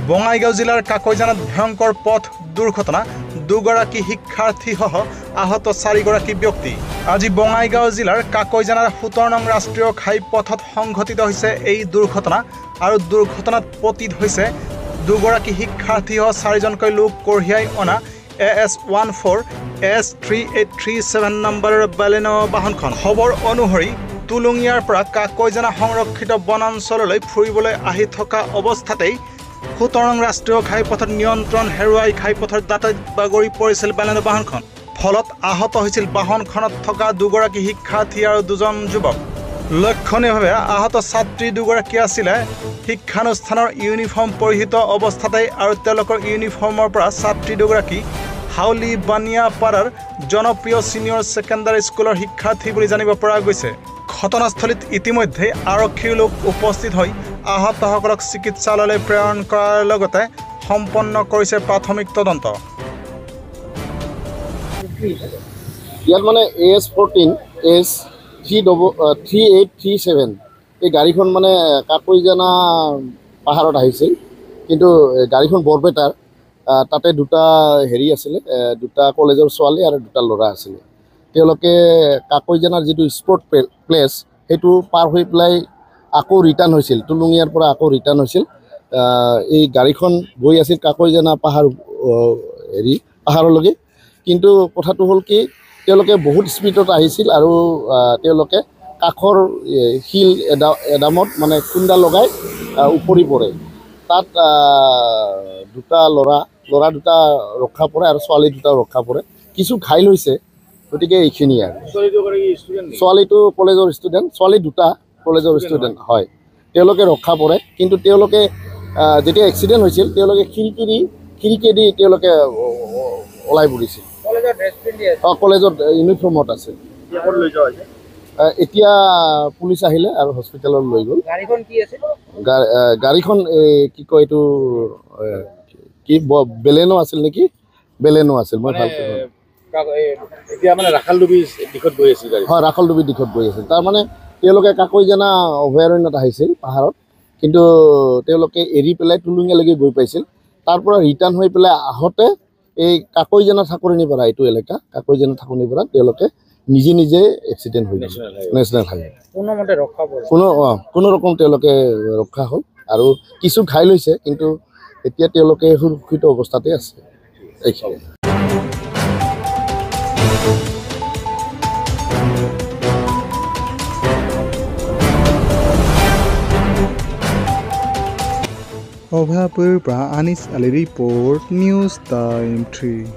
বঙাইগাঁও জিলাৰ কাকৈজানাত ভয়ংকৰ পথ দুৰ্ঘটনা, দুগৰাকী শিক্ষাৰ্থীসহ আহত 4গৰাকী ব্যক্তি। আজি বঙাইগাঁও জিলাৰ কাকৈজানাৰ 17 নং ৰাষ্ট্ৰীয় ঘাইপথত সংঘটিত হৈছে এই দুৰ্ঘটনা আৰু দুৰ্ঘটনাত পতিত হৈছে দুগৰাকী শিক্ষাৰ্থীসহ 4জনকৈ লোক কঢ়িয়াই অনা AS14 S3837 নম্বৰৰ বালেনো বাহনখন। খবৰ অনুসৰি তুলুঙিয়াৰ পৰা কাকৈজানা সংৰক্ষিত বনাঞ্চললৈ ফুৰিবলৈ আহি থকা অৱস্থাতেই 17 নং ৰাষ্ট্ৰীয় ঘাইপথত নিয়ন্ত্ৰণ হেৰুৱাই ঘাইপথৰ দাঁতিত বাগৰি পৰিছিল বালেনো বাহনখন। ফলত আহত হৈছিল বাহনখনত থকা দুগৰাকী শিক্ষাৰ্থী আৰু দুজন যুৱক। লক্ষণীয়ভাৱে আহত ছাত্ৰী দুগৰাকী আছিলে শিক্ষানুষ্ঠানৰ ইউনিফৰ্ম পৰিহিত অৱস্থাতেই আৰু তেওঁলোকৰ ইউনিফৰ্মৰ পৰা ছাত্ৰী দুগৰাকী হাউলি বানিয়াপাৰাৰ জনপ্ৰিয় ছিনিয়ৰ ছেকেণ্ডাৰী স্কুলৰ শিক্ষাৰ্থী বুলি জানিব পৰা গৈছে। ঘটনাস্থলীত ইতিমধ্যে আৰক্ষীৰ লোক উপস্থিত হৈ আহতসকলক চিকিৎসালয়লৈ প্ৰেৰণ কৰাৰ লগতে সম্পন্ন কৰিছে প্ৰাথমিক তদন্ত। ইয়াত মানে AS14 S3837 এই গাড়ীখন মানে কাকৈজানা পাহাৰত আহিছিল, কিন্তু গাড়ীখন বৰপেটাৰ। তাতে দুটা হেৰি আছিলে, দুটা কলেজৰ ছোৱালী আৰু দুটা ল'ৰা আছিলে। তেওঁলোকে কাকৈজানাৰ যিটো স্পৰ্ট প্লেচ সেইটো পাৰ হৈ পেলাই আকৌ ৰিটাৰ্ণ হৈছিল, তুলুঙিয়াৰ পৰা আকৌ ৰিটাৰ্ণ হৈছিল। এই গাড়ীখন গৈ আছিল কাকৈজানা পাহাৰলৈকে। কিন্তু কথাটো হ'ল কি, তেওঁলোকে বহুত স্পীডত আহিছিল আৰু তেওঁলোকে কাষৰ শিল এডামত মানে খুন্দা লগাই উপৰি পৰে। তাত দুটা ল'ৰা দুটা ৰক্ষা পৰে আৰু ছোৱালী দুটা ৰক্ষা পৰে। কিছু ঘাইল হৈছে, গতিকে এইখিনি আৰু। ছোৱালীটো কলেজৰ ষ্টুডেণ্ট, ছোৱালী দুটা কলেজৰ ষ্টুডেণ্ট হয়। তেওঁলোকে ৰক্ষা পৰে, কিন্তু তেওঁলোকে যেতিয়া এক্সিডেণ্ট হৈছিল তেওঁলোকে খিৰিকীয়েদি তেওঁলোকে ওলাই পৰিছিল। কলেজৰ ইউনিফৰ্মত আছে। এতিয়া পুলিচ আহিলে আৰু হস্পিটেলত লৈ গ'ল। গাড়ীখন কি কয় এইটো কি বেলেনো আছিল নেকি? বেলেনো আছিল, মই ভালকৈ এতিয়া মানে ৰাখালডুবি দিশত গৈ আছিল গাড়ী। হয়, ৰাখালডুবি দিশত গৈ আছিল। তাৰমানে তেওঁলোকে কাকৈজানা অভয়াৰণ্যত আহিছিল পাহাৰত, কিন্তু তেওঁলোকে এৰি পেলাই তুলুঙিয়ালৈকে গৈ পাইছিল। তাৰ পৰা ৰিটাৰ্ণ হৈ পেলাই আহোঁতে এই কাকৈজানা ঠাকুৰণীপাৰা, এইটো এলেকা কাকৈজানা ঠাকুৰণীপাৰা, তেওঁলোকে নিজে এক্সিডেণ্ট হৈ গৈছিল। নেশ্যনেল হাইৱে কোনো ৰকম তেওঁলোকে ৰক্ষা হ'ল আৰু কিছু ঘাইল হৈছে, কিন্তু এতিয়া তেওঁলোকে সুৰক্ষিত অৱস্থাতে আছে। এইখিনি অভয়াপুৰৰ পৰা আনিছ আলী ৰিপৰ্ট, নিউজ টাইম 3।